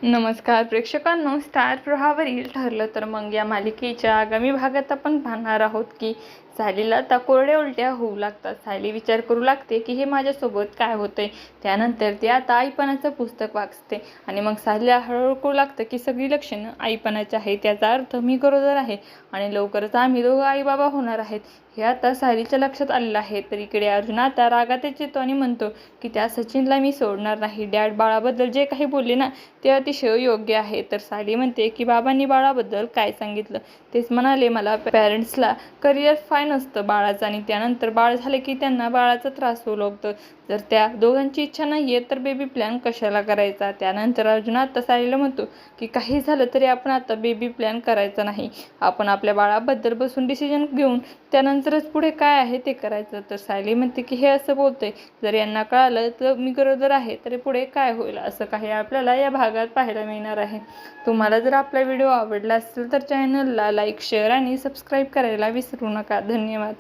नमस्कार प्रेक्षकांनो, स्टार प्रवाहावरील ठरलं तर मग या मालिकेच्या आगामी भागात आपण पाहणार आहोत की सायलीला आता कोरड्या उलट्या होऊ लागतात. सायली विचार करू लागते की हे माझ्यासोबत काय होतंय. त्यानंतर ती आता आईपणाचं पुस्तक वाचते आणि मग सायलीला हळूहळू कळू लागतं की सगळी लक्षणं आईपणाची आहेत. त्याचा अर्थ मी गरोदर आहे आणि लवकरच आम्ही दोघं आई बाबा होणार आहेत हे आता सायलीच्या लक्षात आलेलं आहे. तर इकडे अर्जुन आता रागातच येतो आणि म्हणतो की त्या सचिनला मी सोडणार नाही. डॅड बाळाबद्दल जे काही बोलले ना ते अतिशय योग्य आहे. तर सायली म्हणते की बाबांनी बाळाबद्दल काय सांगितलं. तेच म्हणाले मला पॅरेंट्सला करिअर फाईन असतं बाळाचं आणि त्यानंतर बाळ झाले की त्यांना बाळाचा त्रास होऊ लागतो. जर त्या दोघांची इच्छा नाहीये तर बेबी प्लॅन कशाला करायचा. त्यानंतर अर्जुन आता सायलीला म्हणतो की काही झालं तरी आपण आता बेबी प्लॅन करायचा नाही. आपण आपल्या बाळाबद्दल बसून डिसिजन घेऊन त्यानंतरच पुढे काय आहे ते करायचं. तर सायली म्हणते की हे असं बोलतंय, जर यांना कळालं तर मी गरोदर आहे तर पुढे काय होईल असं काही आपल्याला या भागात पाहायला मिळणार आहे. तुम्हाला जर आपला व्हिडिओ आवडला असेल तर चॅनलला लाईक, शेअर आणि सबस्क्राईब करायला विसरू नका. धन्यवाद.